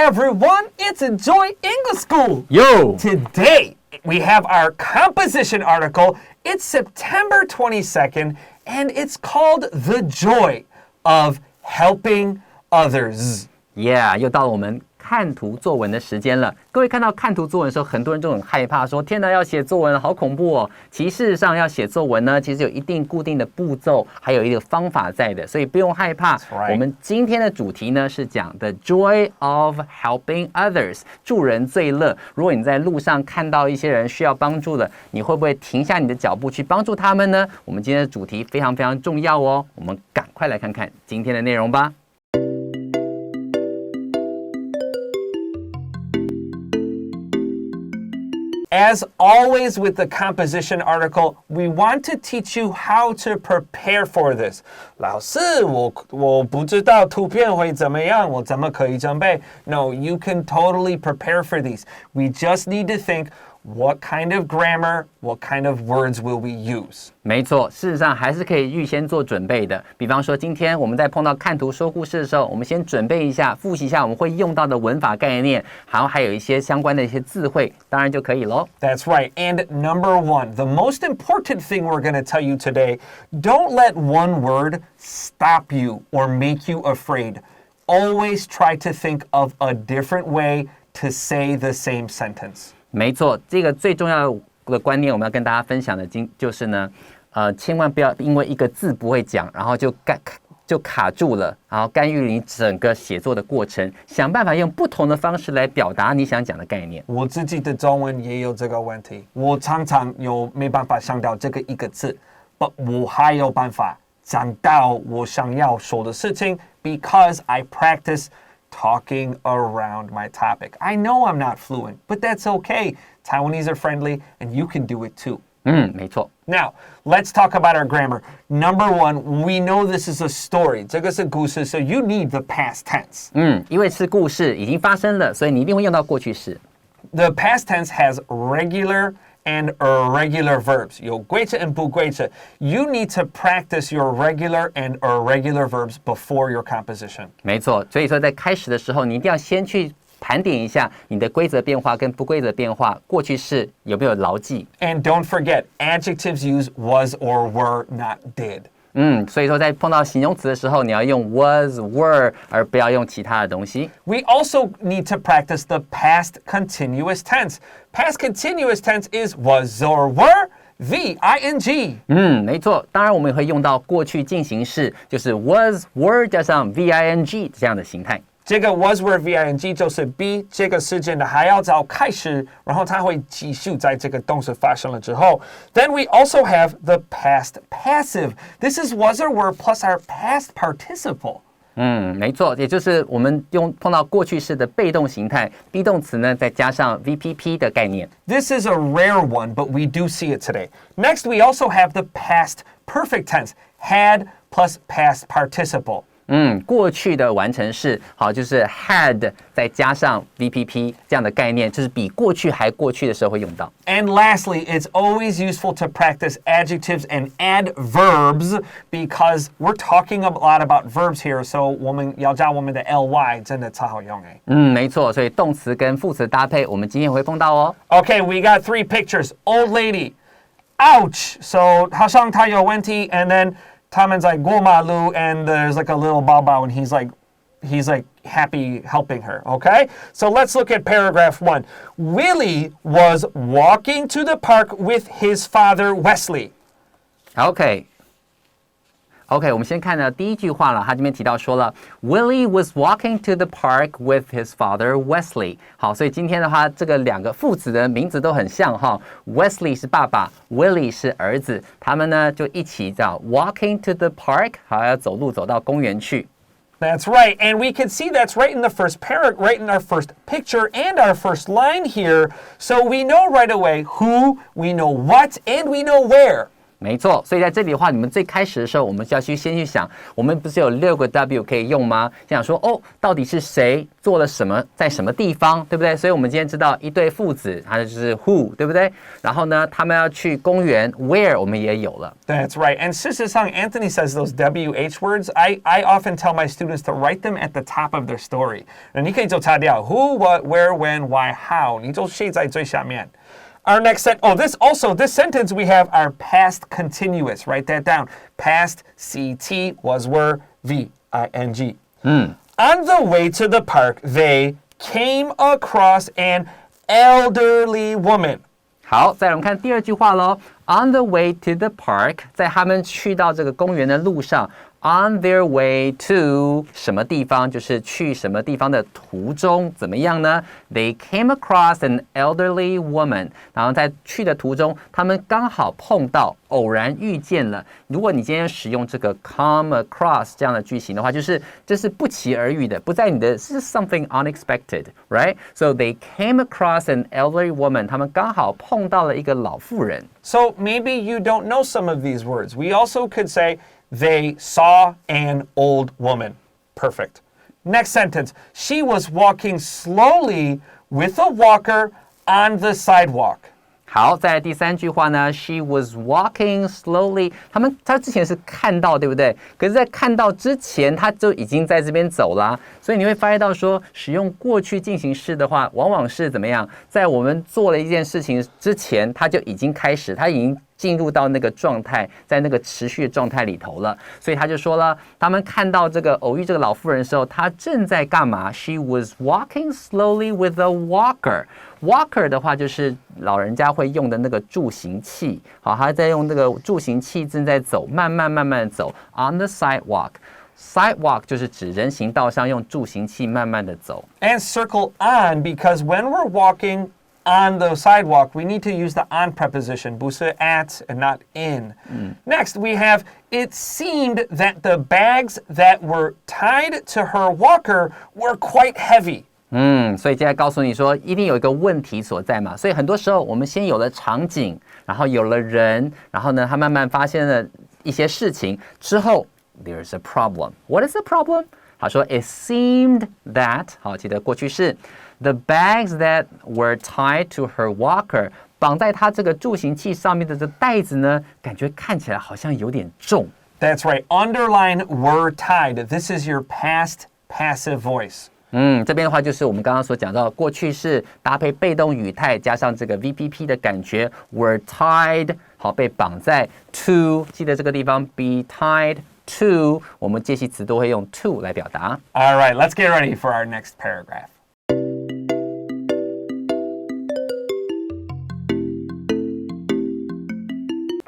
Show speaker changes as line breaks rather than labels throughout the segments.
everyone, it's Enjoy English School.
Yo!
Today, we have our composition article. It's September 22nd, and it's called The Joy of Helping Others.
Yeah, 又到了我们看图作文的时间了。各位看到看图作文的时候，很多人都很害怕，说天哪，要写作文好恐怖哦。其实事实上要写作文呢，其实有一定固定的步骤，还有一个方法在的，所以不用害怕。
Right.
我们今天的主题呢是讲 The Joy of Helping Others， 助人最乐。如果你在路上看到一些人需要帮助了，你会不会停下你的脚步去帮助他们呢？我们今天的主题非常非常重要哦，我们赶快来看看今天的内容吧。
As always with the composition article, we want to teach you how to prepare for this. 老师，我不知道图片会怎么样，我怎么可以准备？ No, you can totally prepare for these. We just need to think what kind of grammar, what kind of words will we use?
没错，事实上还是可以预先做准备的。比方说，今天我们在碰到看图说故事的时候，我们先准备一下，复习一下我们会用到的文法概念，然后还有一些相关的一些字汇，当然就可以咯。
That's right. And number one, the most important thing we're going to tell you today, don't let one word stop you or make you afraid. Always try to think of a different way to say the same sentence.
没错，这个最重要的观念我们要跟大家分享的就是呢，千万不要因为一个字不会讲，然后就卡住了，然后干预你整个写作的过程。想办法用不同的方式来表达你想讲的概念。
我自己的中文也有这个问题，我常常没办法想到这个一个字， but 我还有办法讲到我想要说的事情 because I practice talking around my topic. I know I'm not fluent, but that's okay. Taiwanese are friendly, and you can do it too.
没错。
Now, let's talk about our grammar. Number one, we know this is a story. 这个是故事, so you need the past tense.
因为是故事已经发生了，所以你一定会用到过去式。
The past tense has regular and irregular verbs. 有规则 and 不规则. You need to practice your regular and irregular verbs before your composition.
没错，所以说在开始的时候，你一定要先去盘点一下你的规则变化跟不规则变化，过去式有没有牢记。
And don't forget, adjectives use was or were, not did.
所以说在碰到形容词的时候，你要用 was, were， 而不要用其他的东西。
We also need to practice the past continuous tense. Past continuous tense is was or were, V-I-N-G.
没错，当然我们也会用到过去进行式，就是 was, were 加上 V-I-N-G 这样的形态。
这个 was, were, V-I-N-G 就是 B 这个事件的还要早开始，然后它会继续在这个动词发生了之后。Then we also have the past passive. This is was or were plus our past participle.
没错，也就是我们碰到过去式的被动形态 be 动词呢，再加上 VPP 的概念。
This is a rare one, but we do see it today. Next, we also have the past perfect tense, had plus past participle.
过去的完成式，好，就是 had 再加上 VPP 这样的概念，就是比过去还过去的时候会用到。
And lastly, it's always useful to practice adjectives and adverbs because we're talking a lot about verbs here, so 我们要教我们的 ly 真的超好用哎。
没错，所以动词跟副词搭配，我们今天也会碰到哦。
Okay, we got 3 pictures. Old lady, ouch. So 好像她有问题 and then他们在过马路 and there's like a little bao and he's like happy helping her, okay? So let's look at paragraph 1. Willie was walking to the park with his father, Wesley.
OK， 我们先看到第一句话了，他这边提到说了 Willie was walking to the park with his father Wesley。 好，所以今天的话，这个两个父子的名字都很像哈 ，Wesley 是爸爸 ，Willie 是儿子，他们呢就一起这样 walking to the park， 好，要走路走到公园去。
That's right, and we can see that's right in the first paragraph, right in our first picture and our first line here. So we know right away who, we know what, and we know where.
没错，所以在这里的话，你们最开始的时候，我们就要先去想，我们不是有6个 W 可以用吗？想说哦，到底是谁做了什么，在什么地方，对不对？所以我们今天知道一对父子，他就是 who， 对不对？然后呢，他们要去公园 where 我们也有了。
That's right. And 事实上 Anthony says those WH words, I often tell my students to write them at the top of their story. 你可以就擦掉 who, what, where, when, why, how. 你就写在最下面。Our next this sentence we have our past continuous. Write that down. Past, CT, was, were, VING. On the way to the park, they came across an elderly woman.
好，再来我们看第二句话咯。On the way to the park， 在他们去到这个公园的路上。On their way to 什么地方，就是去什么地方的途中，怎么样呢？ They came across an elderly woman。然后在去的途中，他们刚好碰到，偶然遇见了。如果你今天使用这个 come across 这样的句型的话，就是这是不期而遇的，不在你的是 something unexpected, right? So they came across an elderly woman。他们刚好碰到了一个老妇人。
So maybe you don't know some of these words. We also could say they saw an old woman. Perfect. Next sentence. She was walking slowly with a walker on the sidewalk.
好，再来第三句话呢 ，She was walking slowly。他之前是看到，对不对？可是，在看到之前，他就已经在这边走啦。所以你会发现到说，使用过去进行式的话，往往是怎么样？在我们做了一件事情之前，他就已经开始，他已经进入到那个状态，在那个持续的状态里头了。所以他就说了，他们看到这个偶遇这个老妇人的时候，她正在干嘛 ？She was walking slowly with a walker。Walker 的话就是老人家会用的那个助行器，好，他在用那个助行器正在走，慢慢走 on the sidewalk。Sidewalk 就是指人行道上用助行器慢慢的走。
And circle on because when we're walking on the sidewalk, we need to use the on preposition, 不是 at and not in. Next, we have, it seemed that the bags that were tied to her walker were quite heavy.
所以接下来告诉你说，一定有一个问题所在嘛。所以很多时候，我们先有了场景，然后有了人，然后呢，他慢慢发现了一些事情之后 ，there's a problem. What is the problem? 他说 ，it seemed that 好，记得过去式 the bags that were tied to her walker 绑在她这个助行器上面的这袋子呢，感觉看起来好像有点重。
That's right. Underline were tied. This is your past passive voice.
这边的话就是我们刚刚所讲到的过去式搭配被动语态加上这个 VPP 的感觉 were tied 好被绑在 to 记得这个地方 be tied to 我们介系词都会用 to 来表达。
All right, let's get ready for our next paragraph.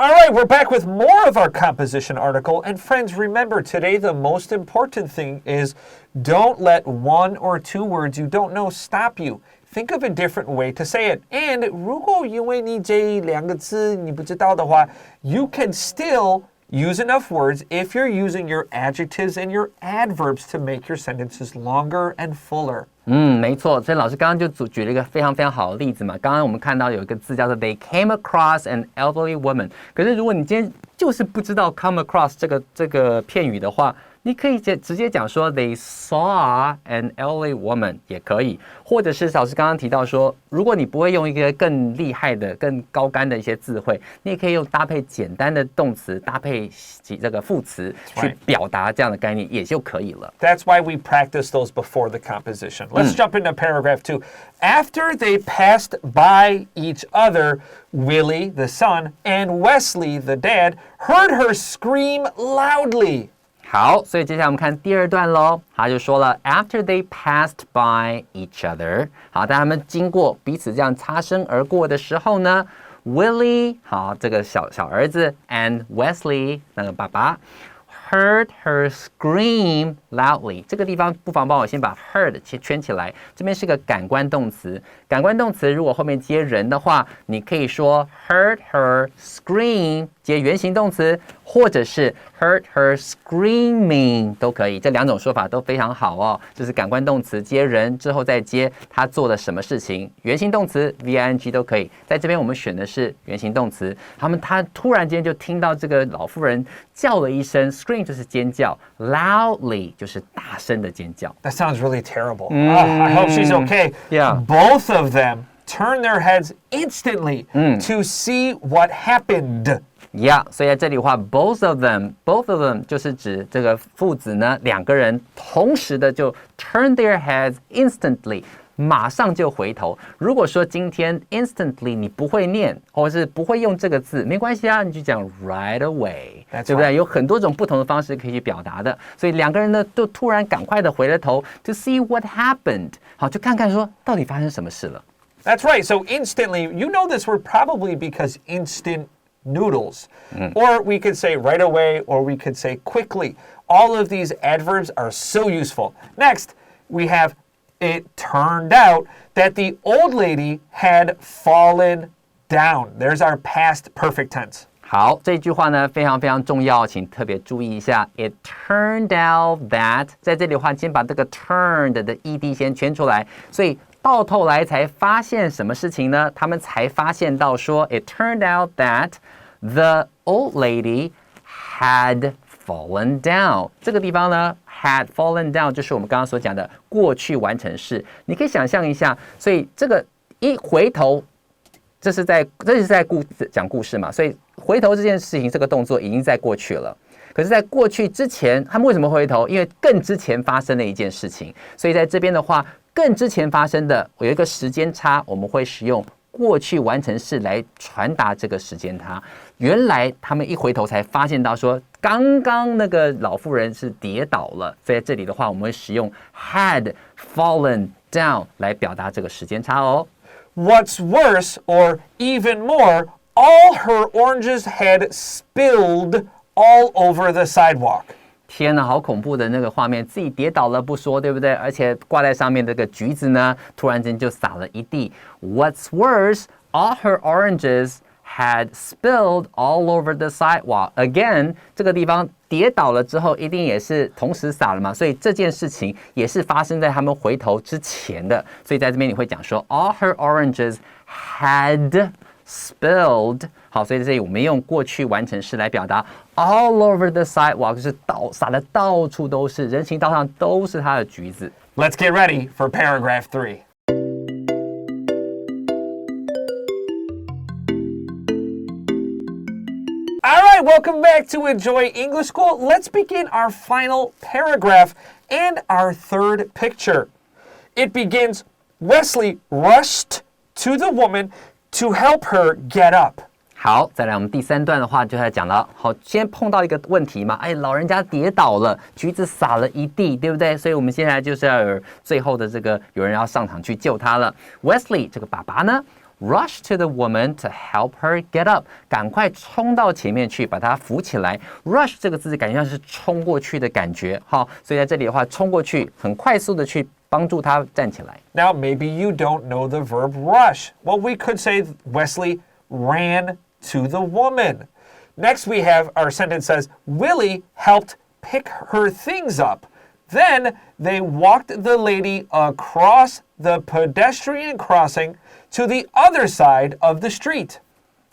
All right, we're back with more of our composition article. And friends, remember today the most important thing is don't let one or two words you don't know stop you. Think of a different way to say it. And 如果因为你这两个字你不知道的话 you can still use enough words if you're using your adjectives and your adverbs to make your sentences longer and fuller.
没错，所以老师刚刚就举了一个非常非常好的例子嘛。刚刚我们看到有一个字叫做 They came across an elderly woman。可是如果你今天就是不知道 come across 这个片语的话，你可以直接讲说 They saw an elderly woman 也可以，或者是老师刚刚提到说，如果你不会用一个更厉害的、更高干的一些字汇，你也可以用搭配简单的动词、搭配这个副词去表达这样的概念，也就可以了。
That's why we practice those before the composition. Let's jump into paragraph 2. After they passed by each other, Willie, the son, and Wesley, the dad, heard her scream loudly.
好，所以接下来我们看第二段咯。他就说了 ，After they passed by each other， 好，当他们经过彼此这样擦身而过的时候呢 ，Willie， 好，这个小儿子 ，and Wesley， 那个爸爸 ，heard her scream loudly 这个地方不妨帮我先把 heard 圈起来，这边是个感官动词。感官动词如果后面接人的话，你可以说 heard her scream 接原形动词，或者是 heard her screaming 都可以，这两种说法都非常好哦。就是感官动词接人之后再接他做了什么事情，原形动词 VING 都可以。在这边我们选的是原形动词，他突然间就听到这个老妇人叫了一声 scream 就是尖叫 ，loudly 就是大声的尖叫。
That sounds really terrible. I hope she's okay.
Yeah.
Both of them turn their heads instantly to see what happened.
Yeah, 所以在这里的话 both of them 就是指这个父子呢，两个人同时的就 turn their heads instantly， 马上就回头。如果说今天 instantly 你不会念，或是不会用这个字，没关系啊，你就讲 right away， 对不对？有很多种不同的方式可以去表达的。所以两个人呢，都突然赶快的回了头 to see what happened， 好，就看看说到底发生什么事了。
That's right. So instantly, you know this word probably because instant noodles. Or we could say right away, or we could say quickly. All of these adverbs are so useful. Next, we have it turned out that the old lady had fallen down. There's our past perfect tense.
好，这句话呢非常非常重要，请特别注意一下。It turned out that 在这里的话，先把这个 turned 的 ed 先圈出来，所以到头来才发现什么事情呢？他们才发现到说 ，It turned out that the old lady had fallen down。这个地方呢 ，had fallen down 就是我们刚刚所讲的过去完成式。你可以想象一下，所以这个一回头，这是在讲故事嘛，所以回头这件事情，这个动作已经在过去了。可是，在过去之前，他们为什么回头？因为更之前发生了一件事情，所以在这边的话，更之前发生的有一个时间差，我们会使用过去完成式来传达这个时间差。原来他们一回头才发现到说，刚刚那个老妇人是跌倒了，所以在这里的话，我们会使用 had fallen down 来表达这个时间差哦。
What's worse, or even more, all her oranges had spilled all over the sidewalk.
天哪，好恐怖的那个画面，自己跌倒了不说，对不对？而且挂在上面这个橘子呢，突然间就洒了一地。What's worse, all her oranges had spilled all over the sidewalk. Again， 这个地方跌倒了之后，一定也是同时洒了嘛，所以这件事情也是发生在他们回头之前的。所以在这边你会讲说 ，all her oranges had spilled。好，所以在这里我们用过去完成式来表达 all over the sidewalk， 就是洒的到处都是，人行道上都是它的橘子。
Let's get ready for paragraph 3. All right, welcome back to Enjoy English School. Let's begin our final paragraph and our third picture. It begins, Wesley rushed to the woman to help her get up.
好，再来我们第三段的话就在讲了。好，先碰到一个问题嘛，老人家跌倒了，橘子洒了一地，对不对？所以我们现在就是要有最后的这个有人要上场去救他了。Wesley 这个爸爸呢 ，rush to the woman to help her get up， 赶快冲到前面去把她扶起来。rush 这个字感觉像是冲过去的感觉，好，所以在这里的话，冲过去，很快速的去帮助他站起来。
Now, maybe you don't know the verb rush. Well, we could say Wesley ran to the woman. Next, we have our sentence says, Willie helped pick her things up. Then they walked the lady across the pedestrian crossing to the other side of the street.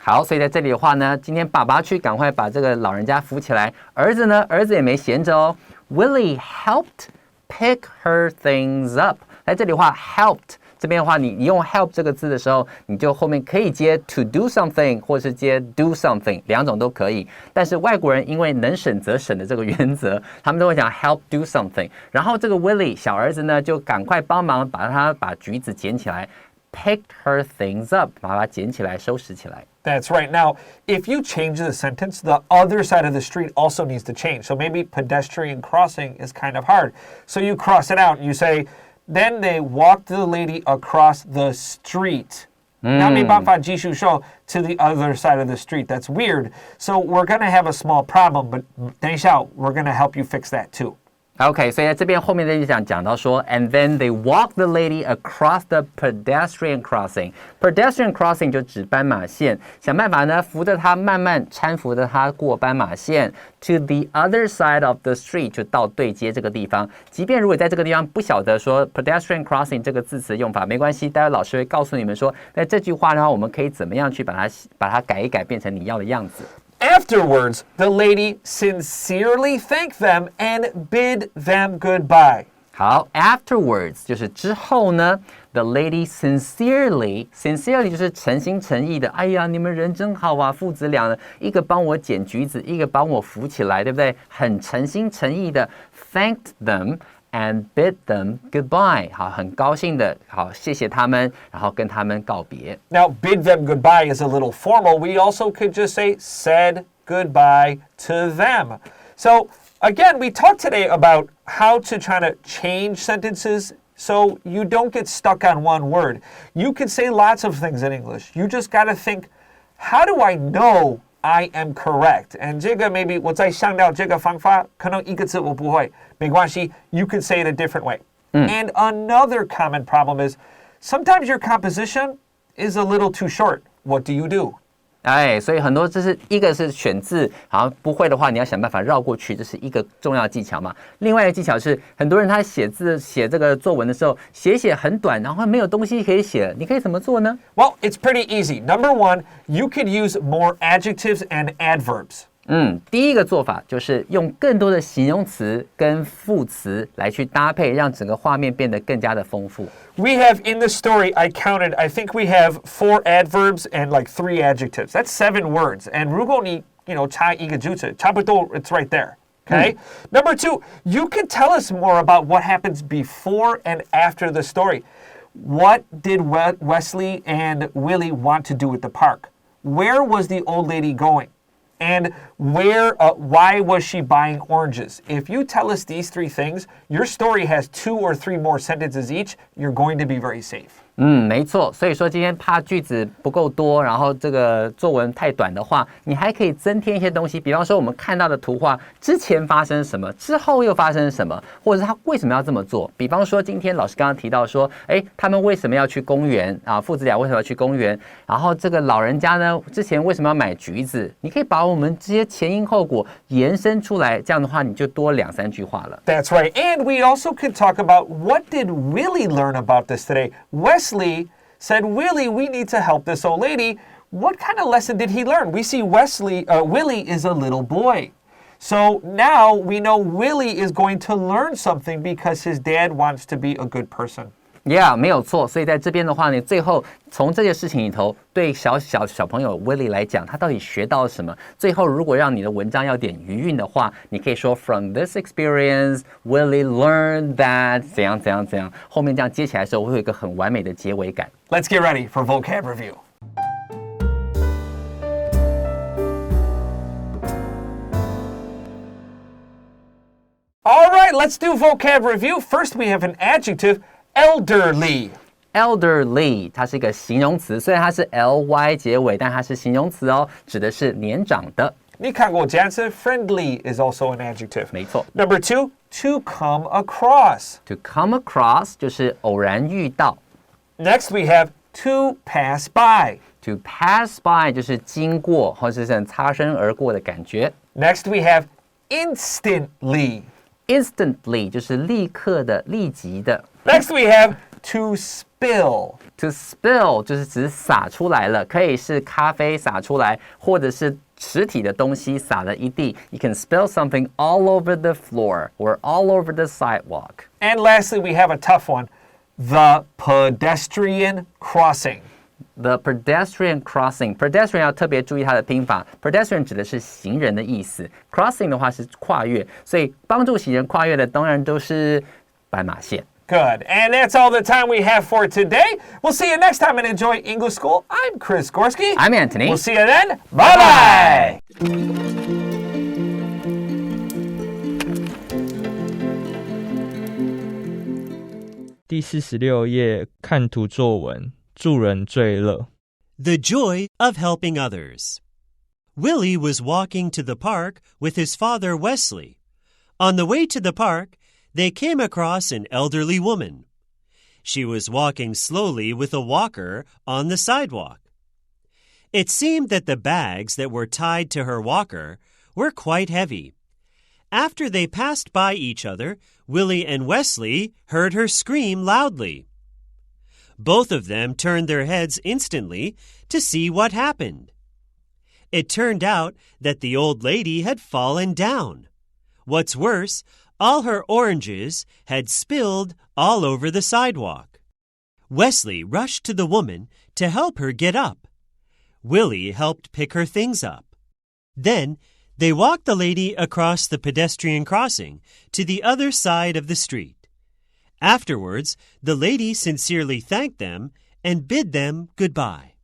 好，所以在这里的话呢，今天爸爸去赶快把这个老人家扶起来，儿子呢，儿子也没闲着哦。Willie helped pick her things up. 在这里的话 helped 这边的话，你用 help 这个字的时候，你就后面可以接 to do something 或是接 do something， 两种都可以。但是外国人因为能省则省的这个原则，他们都会讲 help do something。然后这个 Willie 小儿子呢，就赶快帮忙把橘子捡起来 ，picked her things up， 把它捡起来收拾起来。
That's right. Now, if you change the sentence, the other side of the street also needs to change. So maybe pedestrian crossing is kind of hard. So you cross it out and you say, Then they walked the lady across the street. 那没办法继续说 to the other side of the street. That's weird. So we're going to have a small problem, but 等一下 we're going to help you fix that too.
OK， 所以在这边后面的讲到说 ，and then they walk the lady across the pedestrian crossing. Pedestrian crossing 就指斑马线，想办法呢扶着她慢慢搀扶着她过斑马线 to the other side of the street 就到对街这个地方。即便如果在这个地方不晓得说 pedestrian crossing 这个字词用法，没关系，待会老师会告诉你们说，在这句话呢，我们可以怎么样去把它改一改，变成你要的样子。
Afterwards, the lady sincerely thanked them and bid them goodbye.
好 ，afterwards 就是之后呢 ，the lady sincerely 就是诚心诚意的。哎呀，你们人真好啊，父子俩呢，一个帮我捡橘子，一个帮我扶起来，对不对？很诚心诚意的 thanked them。And bid them goodbye. 好，很高兴的，好，谢谢他们，然后跟他们告别。
Now, bid them goodbye is a little formal. We also could just say said goodbye to them. So, again, we talked today about how to try to change sentences so you don't get stuck on one word. You can say lots of things in English. You just got to think, how do I know I am correct? And 这个 maybe 我在想到这个方法，可能一个字我不会，没关系 you can say it a different way. And another common problem is sometimes your composition is a little too short. What do you do?
哎，所以很多这是一个是选字，好不会的话，你要想办法绕过去，这是一个重要的技巧嘛。另外一个技巧是，很多人他写这个作文的时候，写很短，然后没有东西可以写，你可以怎么做呢？
Well, it's pretty easy. Number one, you could use more adjectives and adverbs.
第一个做法就是用更多的形容词跟副词来去搭配，让整个画面变得更加的丰富。
We have in the story, I think we have 4 adverbs and like 3 adjectives. That's 7 words. And 如果你差一个句子，差不多 it's right there. Okay? Number 2, you can tell us more about what happens before and after the story. What did Wesley and Willie want to do at the park? Where was the old lady going? And why was she buying oranges? If you tell us these 3 things, your story has 2 or 3 more sentences each. You're going to be very safe.
没错，所以说今天怕句子不够多，然后这个作文太短的话，你还可以增添一些东西，比方说我们看到的图画之前发生什么，之后又发生什么，或者是他为什么要这么做。比方说今天老师刚刚提到说，他们为什么要去公园啊？父子俩为什么要去公园？然后这个老人家呢，之前为什么要买橘子？你可以把我们这些前因后果延伸出来，这样的话你就多2-3句话了。
That's right. And we also could talk about what did Willie learn about this today? Wesley said, Willie, we need to help this old lady. What kind of lesson did he learn? We see Willie is a little boy. So now we know Willie is going to learn something because his dad wants to be a good person.
Yeah, 没有错。所以在这边的话呢，最后从这件事情里头，对小朋友 Willie 来讲，他到底学到了什么？最后如果让你的文章要点余韵的话，你可以说 From this experience, Willie learned that 怎样。后面这样接起来的时候，会有一个很完美的结尾感。
Let's get ready for vocab review. All right, let's do vocab review. First, we have an adjective, elderly.
Elderly 它是一个形容词，虽然它是 ly 结尾，但它是形容词哦，指的是年长的。
你看过这样子 friendly is also an adjective.
没错。
Number 2, to come across.
To come across 就是偶然遇到。
Next, we have to pass by.
To pass by 就是经过或者是擦身而过的感觉。
Next, we have instantly.
Instantly 就是立刻的、立即的。
Next, we have to spill.
To spill 就是指洒出来了，可以是咖啡洒出来，或者是实体的东西洒了一地。You can spill something all over the floor or all over the sidewalk.
And lastly, we have a tough one, the pedestrian crossing.
The pedestrian crossing. Pedestrian 要特别注意它的拼法。Pedestrian 指的是行人的意思 ，crossing 的话是跨越，所以帮助行人跨越的当然都是斑马线。
Good. And that's all the time we have for today. We'll see you next time and enjoy English School. I'm Chris Gorski.
I'm Antony.
We'll see you then. Bye-bye.
第46页看图作文，助人最乐。
The joy of helping others. Willie was walking to the park with his father Wesley. On the way to the park, they came across an elderly woman. She was walking slowly with a walker on the sidewalk. It seemed that the bags that were tied to her walker were quite heavy. After they passed by each other, Willie and Wesley heard her scream loudly. Both of them turned their heads instantly to see what happened. It turned out that the old lady had fallen down. What's worse, all her oranges had spilled all over the sidewalk. Wesley rushed to the woman to help her get up. Willie helped pick her things up. Then they walked the lady across the pedestrian crossing to the other side of the street. Afterwards, the lady sincerely thanked them and bid them goodbye.